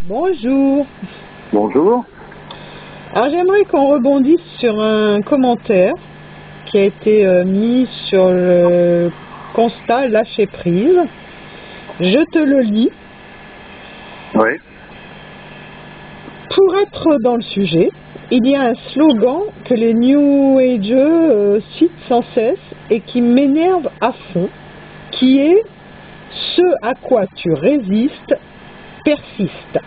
Bonjour. Bonjour. Alors j'aimerais qu'on rebondisse sur un commentaire qui a été mis sur le constat lâcher prise. Je te le lis. Oui. Pour être dans le sujet, il y a un slogan que les New Ageux citent sans cesse et qui m'énerve à fond, qui est « Ce à quoi tu résistes persiste ».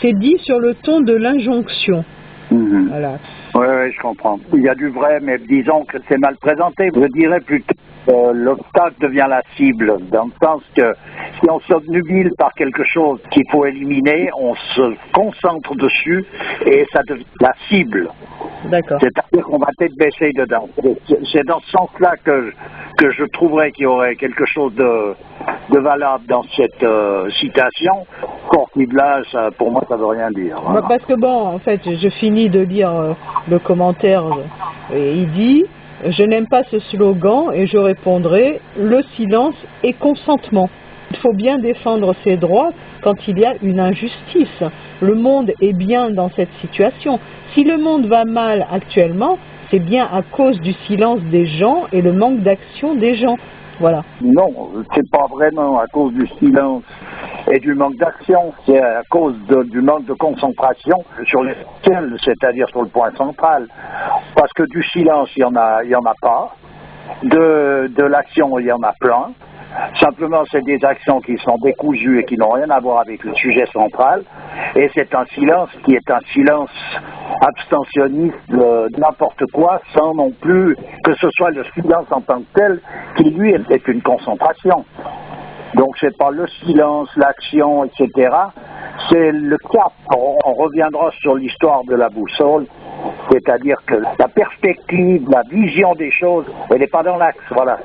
C'est dit sur le ton de l'injonction. Voilà. Oui, je comprends. Il y a du vrai, mais disons que c'est mal présenté. Je dirais plutôt que l'obstacle devient la cible, dans le sens que si on s'obnubile par quelque chose qu'il faut éliminer, on se concentre dessus et ça devient la cible. D'accord. C'est-à-dire qu'on va peut-être baisser dedans. C'est dans ce sens-là que je trouverais qu'il y aurait quelque chose de valable dans cette citation. Là, ça, pour moi, ça ne veut rien dire. Voilà. Parce que bon, en fait, je finis de lire le commentaire et il dit « Je n'aime pas ce slogan » et je répondrai « Le silence est consentement ». Il faut bien défendre ses droits quand il y a une injustice. Le monde est bien dans cette situation. Si le monde va mal actuellement, c'est bien à cause du silence des gens et le manque d'action des gens. Voilà. Non, c'est pas vraiment à cause du silence et du manque d'action, c'est à cause du manque de concentration sur l'essentiel, c'est-à-dire sur le point central. Parce que du silence, il y en a pas. De l'action, il y en a plein. Simplement, c'est des actions qui sont décousues et qui n'ont rien à voir avec le sujet central. Et c'est un silence qui est un silence abstentionniste de n'importe quoi, sans non plus que ce soit le silence en tant que tel, qui lui est une concentration. Donc c'est pas le silence, l'action, etc. C'est le cap. On reviendra sur l'histoire de la boussole, c'est-à-dire que la perspective, la vision des choses, elle n'est pas dans l'axe, voilà.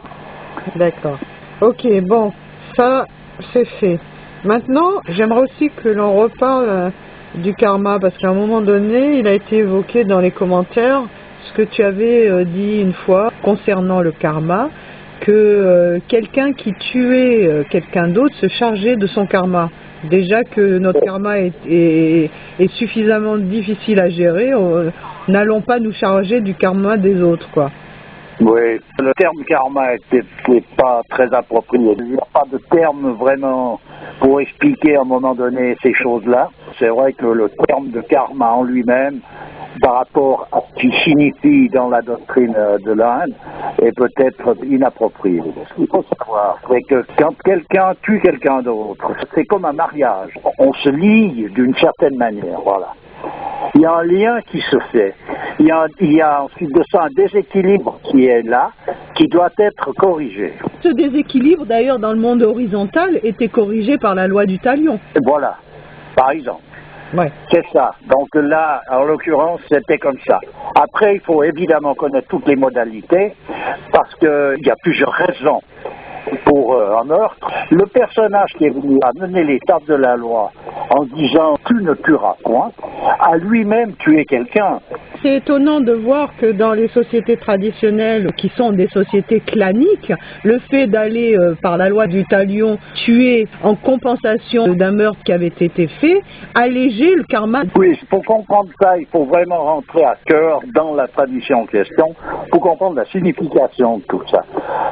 D'accord. Ok, bon, ça c'est fait. Maintenant, j'aimerais aussi que l'on reparle du karma, parce qu'à un moment donné, il a été évoqué dans les commentaires ce que tu avais dit une fois concernant le karma, que quelqu'un qui tuait quelqu'un d'autre se chargeait de son karma. Déjà que notre karma est suffisamment difficile à gérer, n'allons pas nous charger du karma des autres, quoi. Oui, le terme karma n'est pas très approprié. Il n'y a pas de terme vraiment pour expliquer à un moment donné ces choses-là. C'est vrai que le terme de karma en lui-même, par rapport à ce qu'il signifie dans la doctrine de l'Inde, est peut-être inapproprié. Ce qu'il faut savoir, c'est que quand quelqu'un tue quelqu'un d'autre, c'est comme un mariage. On se lie d'une certaine manière, voilà. Il y a un lien qui se fait. Il y a ensuite de ça un déséquilibre qui est là, qui doit être corrigé. Ce déséquilibre, d'ailleurs, dans le monde horizontal, était corrigé par la loi du talion. Voilà, par exemple. Ouais. C'est ça. Donc là, en l'occurrence, c'était comme ça. Après, il faut évidemment connaître toutes les modalités, parce qu'il y a plusieurs raisons pour un meurtre. Le personnage qui est venu amener l'étape de la loi en disant « tu ne tueras point », a lui-même tué quelqu'un. C'est étonnant de voir que dans les sociétés traditionnelles, qui sont des sociétés claniques, le fait d'aller, par la loi du talion, tuer en compensation d'un meurtre qui avait été fait, alléger le karma. Oui, pour comprendre ça, il faut vraiment rentrer à cœur dans la tradition en question, pour comprendre la signification de tout ça.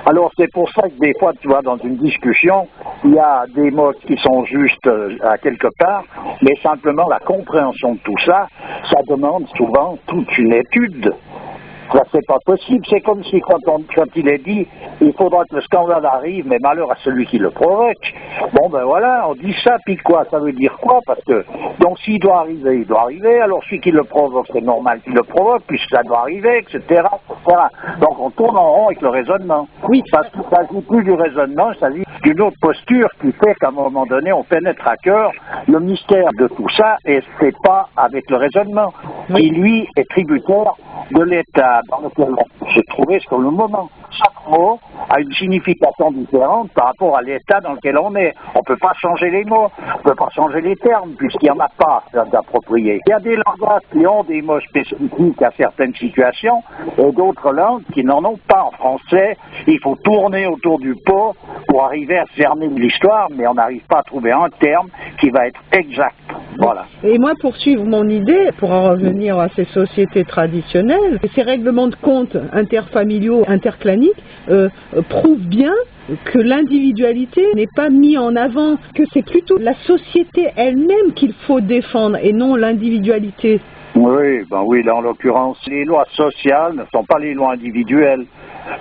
Alors c'est pour ça que des fois, tu vois, dans une discussion, il y a des mots qui sont justes à quelque part, mais simplement la compréhension de tout ça, ça demande souvent toute une étude. Ça, c'est pas possible. C'est comme si quand il est dit, il faudra que le scandale arrive, mais malheur à celui qui le provoque. Bon, ben voilà, on dit ça, puis quoi? Ça veut dire quoi? Parce que, donc s'il doit arriver, il doit arriver, alors celui qui le provoque, c'est normal qu'il le provoque, puisque ça doit arriver, etc. Voilà. Donc on tourne en rond avec le raisonnement. Oui. Parce qu'il ne s'agit plus du raisonnement, il s'agit d'une autre posture qui fait qu'à un moment donné, on pénètre à cœur le mystère de tout ça, et c'est pas avec le raisonnement, qui lui est tributaire de l'état dans lequel on se trouvait sur le moment. Chaque mot a une signification différente par rapport à l'état dans lequel on est. On ne peut pas changer les mots, on ne peut pas changer les termes, puisqu'il n'y en a pas d'appropriés. Il y a des langages qui ont des mots spécifiques à certaines situations, et d'autres langues qui n'en ont pas. En français, il faut tourner autour du pot pour arriver à cerner l'histoire, mais on n'arrive pas à trouver un terme qui va être exact. Voilà. Et moi, pour suivre mon idée, pour en revenir à ces sociétés traditionnelles, ces règlements de compte interfamiliaux, interclaniques, prouvent bien que l'individualité n'est pas mise en avant, que c'est plutôt la société elle-même qu'il faut défendre et non l'individualité. Oui, ben oui, là en l'occurrence, les lois sociales ne sont pas les lois individuelles,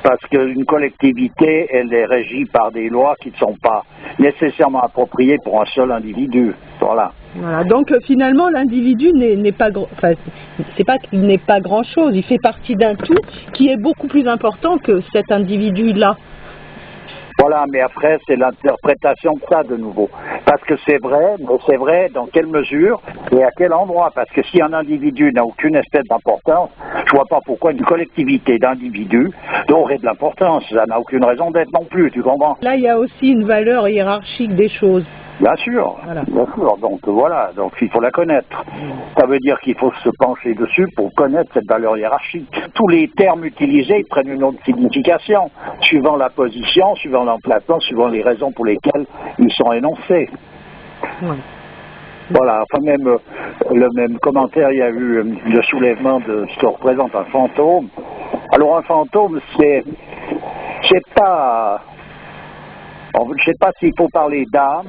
parce qu'une collectivité, elle est régie par des lois qui ne sont pas nécessairement appropriées pour un seul individu. Voilà. Voilà, donc finalement l'individu n'est pas c'est pas qu'il n'est pas grand chose, il fait partie d'un tout qui est beaucoup plus important que cet individu-là. Voilà, mais après c'est l'interprétation de ça de nouveau. Parce que c'est vrai, mais c'est vrai dans quelle mesure et à quel endroit. Parce que si un individu n'a aucune espèce d'importance, je vois pas pourquoi une collectivité d'individus aurait de l'importance. Ça n'a aucune raison d'être non plus, tu comprends? Là il y a aussi une valeur hiérarchique des choses. Bien sûr, voilà. Bien sûr. Donc voilà, donc il faut la connaître. Ça veut dire qu'il faut se pencher dessus pour connaître cette valeur hiérarchique. Tous les termes utilisés prennent une autre signification, suivant la position, suivant l'emplacement, suivant les raisons pour lesquelles ils sont énoncés. Ouais. Voilà, enfin même le même commentaire, il y a eu le soulèvement de ce que représente un fantôme. Alors un fantôme, c'est pas... Je ne sais pas s'il faut parler d'âme,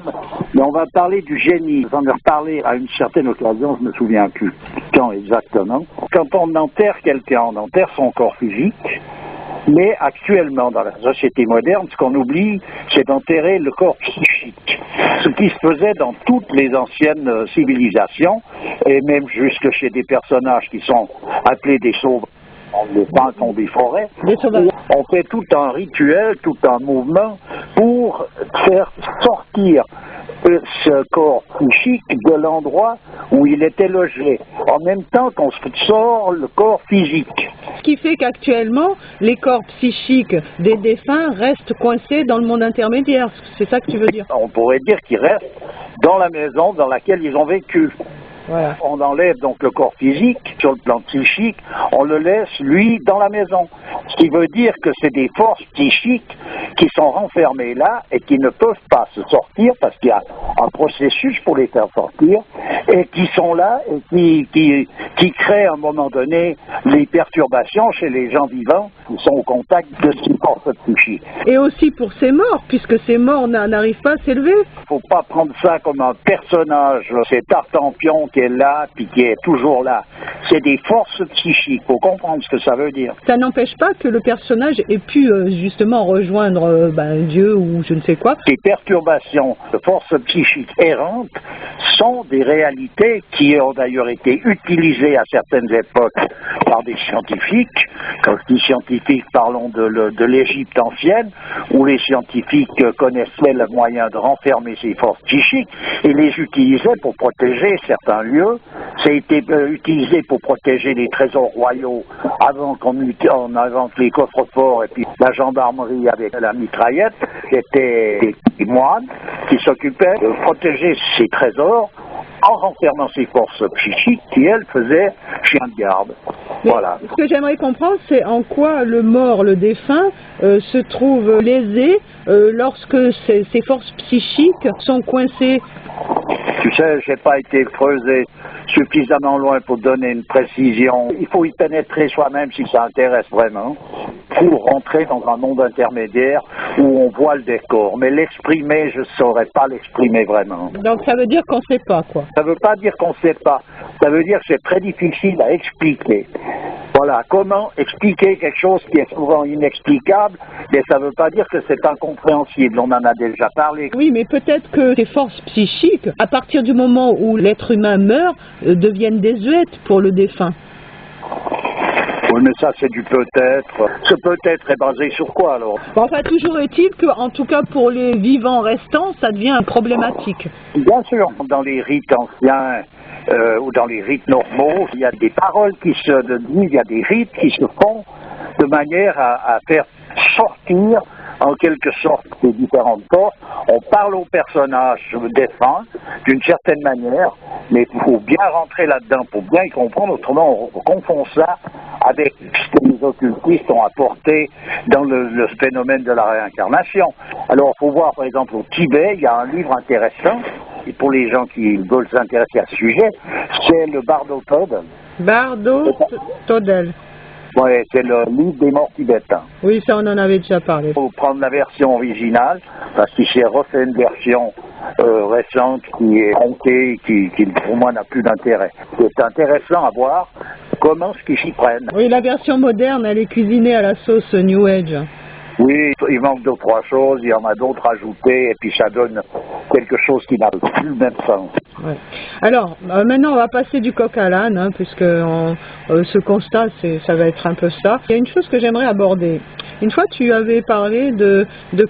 mais on va parler du génie. J'en ai reparlé à une certaine occasion, je ne me souviens plus quand exactement. Quand on enterre quelqu'un, on enterre son corps physique, mais actuellement, dans la société moderne, ce qu'on oublie, c'est d'enterrer le corps psychique. Ce qui se faisait dans toutes les anciennes civilisations, et même jusque chez des personnages qui sont appelés des sauvages. Les pins sont des forêts. On fait tout un rituel, tout un mouvement pour faire sortir ce corps psychique de l'endroit où il était logé, en même temps qu'on sort le corps physique. Ce qui fait qu'actuellement, les corps psychiques des défunts restent coincés dans le monde intermédiaire. C'est ça que tu veux dire? On pourrait dire qu'ils restent dans la maison dans laquelle ils ont vécu. Voilà. On enlève donc le corps physique sur le plan psychique, on le laisse, lui, dans la maison. Ce qui veut dire que c'est des forces psychiques qui sont renfermées là et qui ne peuvent pas se sortir parce qu'il y a un processus pour les faire sortir et qui sont là et qui créent à un moment donné les perturbations chez les gens vivants qui sont au contact de ces forces psychiques. Et aussi pour ces morts, puisque ces morts n'arrivent pas à s'élever. Il ne faut pas prendre ça comme un personnage, c'est Tartampion qui est là, puis qui est toujours là. C'est des forces psychiques, il faut comprendre ce que ça veut dire. Ça n'empêche pas que le personnage ait pu justement rejoindre Dieu ou je ne sais quoi. Les perturbations de forces psychiques errantes sont des réalités qui ont d'ailleurs été utilisées à certaines époques par des scientifiques. Quand je dis scientifiques, parlons de l'Égypte ancienne, où les scientifiques connaissaient le moyen de renfermer ces forces psychiques et les utilisaient pour protéger certains lieux. Ça a été utilisé pour protéger les trésors royaux avant qu'on invente les coffres-forts et puis la gendarmerie avec la mitraillette. C'était des moines qui s'occupaient de protéger ces trésors en renfermant ces forces psychiques qui, elles, faisaient chien de garde. Mais voilà. Ce que j'aimerais comprendre, c'est en quoi le mort, le défunt, se trouve lésé lorsque ces forces psychiques sont coincées. Tu sais, j'ai pas été creusé suffisamment loin pour donner une précision. Il faut y pénétrer soi-même si ça intéresse vraiment, pour rentrer dans un monde intermédiaire où on voit le décor. Mais l'exprimer, je ne saurais pas l'exprimer vraiment. Donc ça veut dire qu'on ne sait pas, quoi. Ça ne veut pas dire qu'on ne sait pas. Ça veut dire que c'est très difficile à expliquer. Voilà, comment expliquer quelque chose qui est souvent inexplicable, mais ça ne veut pas dire que c'est incompréhensible, on en a déjà parlé. Oui, mais peut-être que ces forces psychiques, à partir du moment où l'être humain meurt, deviennent désuètes pour le défunt. Oui, mais ça c'est du peut-être. Ce peut-être est basé sur quoi alors? Enfin, toujours est-il qu'en tout cas pour les vivants restants, ça devient problématique. Bien sûr, dans les rites anciens, ou dans les rites normaux, il y a des paroles qui se disent, il y a des rites qui se font de manière à faire sortir en quelque sorte des différentes forces. On parle aux personnages défunts d'une certaine manière, mais il faut bien rentrer là-dedans pour bien y comprendre, autrement on confond ça avec ce que les occultistes ont apporté dans le phénomène de la réincarnation. Alors il faut voir par exemple au Tibet, il y a un livre intéressant, et pour les gens qui veulent s'intéresser à ce sujet, c'est le Bardo Todel. Bardo Todel. Oui, c'est le livre des morts tibétains. Oui, ça on en avait déjà parlé. Il faut prendre la version originale, parce qu'il s'est refait une version récente qui est tronquée, qui pour moi n'a plus d'intérêt. C'est intéressant à voir comment ce qu'ils s'y prennent. Oui, la version moderne, elle est cuisinée à la sauce New Age. Oui, il manque deux, trois choses, il y en a d'autres ajoutées, et puis ça donne quelque chose qui n'a plus le même sens. Ouais. Alors, maintenant on va passer du coq à l'âne, hein, puisque ce constat, ça va être un peu ça. Il y a une chose que j'aimerais aborder. Une fois, tu avais parlé de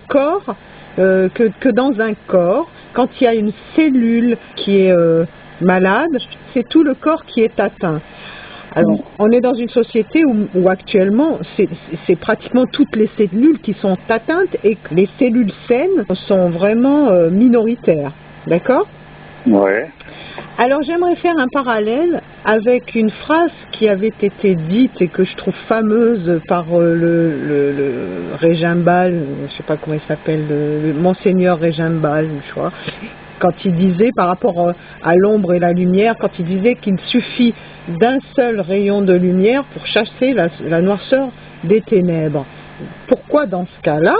corps, que dans un corps, quand il y a une cellule qui est malade, c'est tout le corps qui est atteint. Alors, on est dans une société où actuellement, c'est pratiquement toutes les cellules qui sont atteintes et que les cellules saines sont vraiment minoritaires. D'accord ? Oui. Alors, j'aimerais faire un parallèle avec une phrase qui avait été dite et que je trouve fameuse par le Régimbal, je ne sais pas comment il s'appelle, le Monseigneur Régimbal, je crois, quand il disait par rapport à l'ombre et la lumière, quand il disait qu'il suffit d'un seul rayon de lumière pour chasser la noirceur des ténèbres. Pourquoi dans ce cas-là,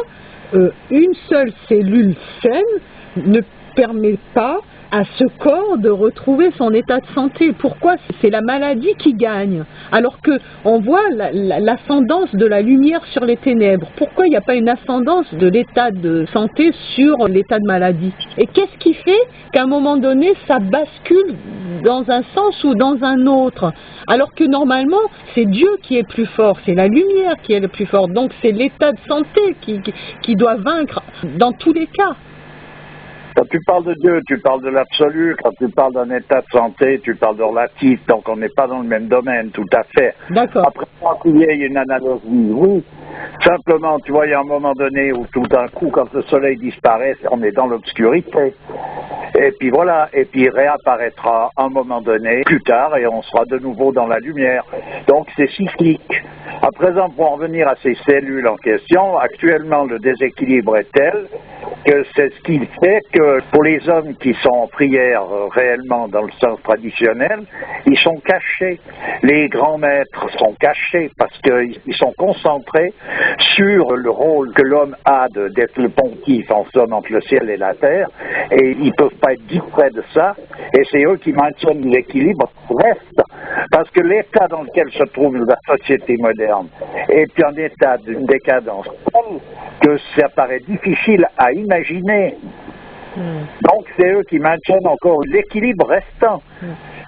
une seule cellule saine ne permet pas à ce corps de retrouver son état de santé? Pourquoi? C'est la maladie qui gagne, alors qu'on voit l'ascendance de la lumière sur les ténèbres. Pourquoi il n'y a pas une ascendance de l'état de santé sur l'état de maladie? Et qu'est-ce qui fait qu'à un moment donné, ça bascule dans un sens ou dans un autre? Alors que normalement, c'est Dieu qui est plus fort, c'est la lumière qui est le plus fort. Donc c'est l'état de santé qui doit vaincre dans tous les cas. Quand tu parles de Dieu, tu parles de l'absolu. Quand tu parles d'un état de santé, tu parles de relatif. Donc on n'est pas dans le même domaine, tout à fait. D'accord. Après, il y a une analogie, oui. Simplement, tu vois, il y a un moment donné où tout d'un coup, quand le soleil disparaît, on est dans l'obscurité. Et puis voilà, et puis il réapparaîtra un moment donné, plus tard, et on sera de nouveau dans la lumière. Donc c'est cyclique. À présent, pour en revenir à ces cellules en question, actuellement le déséquilibre est tel que c'est ce qui fait que pour les hommes qui sont en prière réellement dans le sens traditionnel, ils sont cachés. Les grands maîtres sont cachés parce qu'ils sont concentrés sur le rôle que l'homme a d'être le pontife en somme entre le ciel et la terre, et ils ne peuvent pas être distraits de ça, et c'est eux qui maintiennent l'équilibre reste, parce que l'état dans lequel se trouve la société moderne est un état d'une décadence telle que ça paraît difficile à imaginer. Donc c'est eux qui maintiennent encore l'équilibre restant.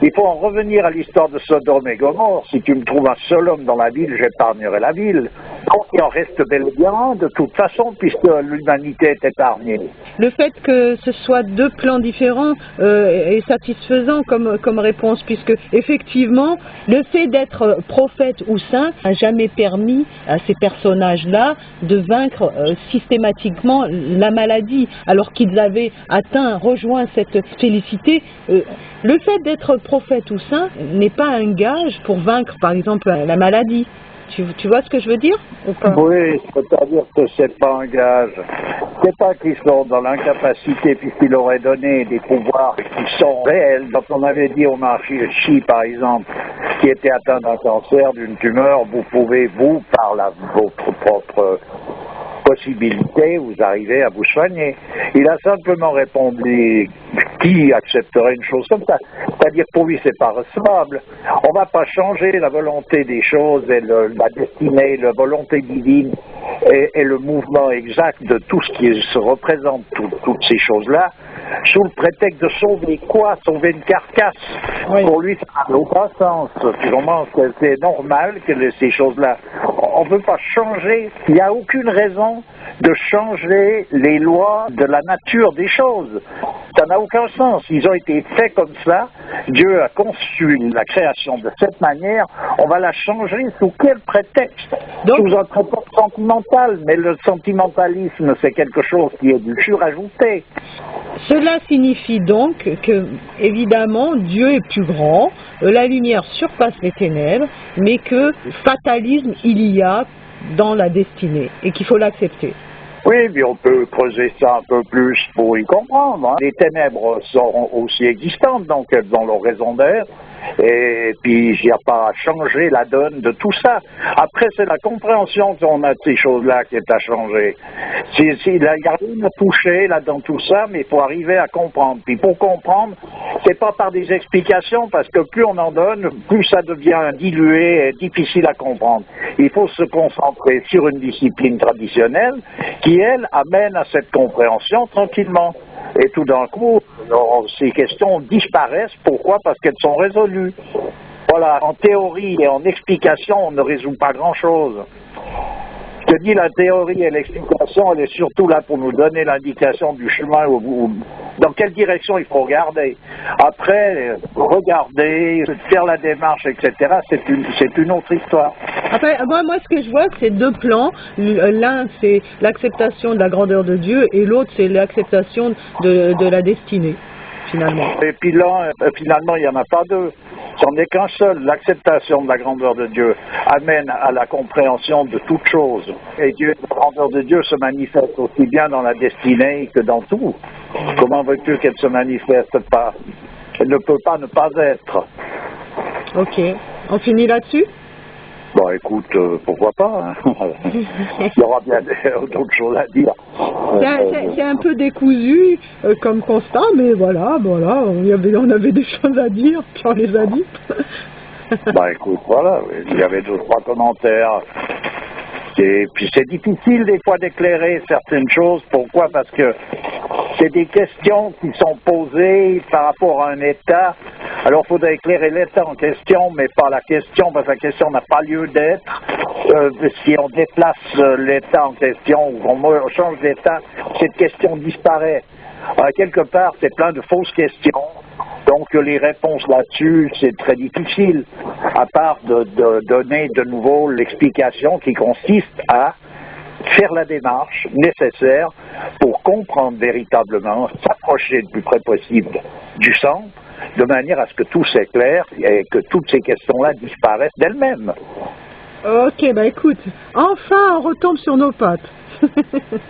Il faut en revenir à l'histoire de Sodome et Gomorrhe. Si tu me trouves un seul homme dans la ville, j'épargnerai la ville. Donc il en reste bel et bien un, de toute façon, puisque l'humanité est épargnée. Le fait que ce soit deux plans différents est satisfaisant comme réponse, puisque effectivement, le fait d'être prophète ou saint n'a jamais permis à ces personnages-là de vaincre systématiquement la maladie, alors qu'ils avaient rejoint cette félicité. Le fait d'être prophète ou saint n'est pas un gage pour vaincre, par exemple, la maladie. Tu vois ce que je veux dire ou pas? Oui, c'est-à-dire que c'est pas un gage. C'est pas qu'ils sont dans l'incapacité puisqu'il aurait donné des pouvoirs qui sont réels. Quand on avait dit au Maharishi, par exemple, qui était atteint d'un cancer, d'une tumeur, vous pouvez, par votre propre possibilité, vous arrivez à vous soigner. Il a simplement répondu, qui accepterait une chose comme ça? C'est-à-dire pour lui c'est pas recevable. On va pas changer la volonté des choses et la destinée, la volonté divine et le mouvement exact de tout ce qui se représente, toutes ces choses-là, sous le prétexte de sauver quoi? Sauver une carcasse. Oui. Pour lui, ça n'a aucun sens. Sûrement, c'est normal que ces choses-là. On ne peut pas changer. Il n'y a aucune raison de changer les lois de la nature des choses. Ça n'a aucun sens. Ils ont été faits comme ça Dieu a conçu la création de cette manière, on va la changer sous quel prétexte? Donc, sous un prétexte sentimental, mais le sentimentalisme, c'est quelque chose qui est du surajouté. cela signifie donc que, évidemment, Dieu est plus grand, la lumière surpasse les ténèbres, mais que fatalisme il y a dans la destinée et qu'il faut l'accepter. Oui, mais on peut creuser ça un peu plus pour y comprendre. Hein. Les ténèbres sont aussi existantes, donc elles ont leur raison d'être. Et puis, il n'y a pas à changer la donne de tout ça. Après, c'est la compréhension qu'on a de ces choses-là qui est à changer. Il n'y a rien à toucher là dans tout ça, mais il faut arriver à comprendre. Puis pour comprendre, c'est pas par des explications, parce que plus on en donne, plus ça devient dilué et difficile à comprendre. Il faut se concentrer sur une discipline traditionnelle qui, elle, amène à cette compréhension tranquillement. Et tout d'un coup, ces questions disparaissent. Pourquoi? Parce qu'elles sont résolues. Voilà, en théorie et en explication, on ne résout pas grand-chose. Je te dis, la théorie et l'explication, elle est surtout là pour nous donner l'indication du chemin dans quelle direction il faut regarder. Après, regarder, faire la démarche, etc., c'est une autre histoire. Après, moi, ce que je vois, c'est deux plans. L'un, c'est l'acceptation de la grandeur de Dieu, et l'autre, c'est l'acceptation de la destinée, finalement. Et puis là, finalement, il n'y en a pas deux. C'en est qu'un seul. L'acceptation de la grandeur de Dieu amène à la compréhension de toute chose. Et Dieu, la grandeur de Dieu se manifeste aussi bien dans la destinée que dans tout. Comment veux-tu qu'elle se manifeste pas? Elle ne peut pas ne pas être. Ok. On finit là-dessus? Bon, écoute, pourquoi pas, hein. Il y aura bien d'autres choses à dire. C'est un peu décousu comme constat, mais voilà, on avait des choses à dire, puis on les a dit. Bah écoute, voilà, il y avait deux, trois commentaires. Et puis c'est difficile des fois d'éclairer certaines choses. Pourquoi? Parce que c'est des questions qui sont posées par rapport à un état. Alors il faudrait éclairer l'état en question, mais pas la question, parce que la question n'a pas lieu d'être. Si on déplace l'état en question ou qu'on change d'état, cette question disparaît. Quelque part, c'est plein de fausses questions. Donc les réponses là-dessus, c'est très difficile, à part de donner de nouveau l'explication qui consiste à faire la démarche nécessaire pour comprendre véritablement, s'approcher le plus près possible du centre, de manière à ce que tout s'éclaire et que toutes ces questions-là disparaissent d'elles-mêmes. Ok, bah écoute, enfin on retombe sur nos pattes.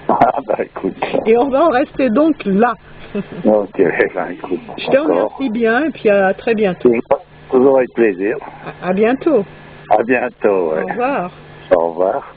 Ah bah écoute. Et on va en rester donc là. Ok, bah écoute. Je te remercie bien et puis à très bientôt. Toujours avec plaisir. À bientôt. À bientôt. Ouais. Au revoir. Au revoir.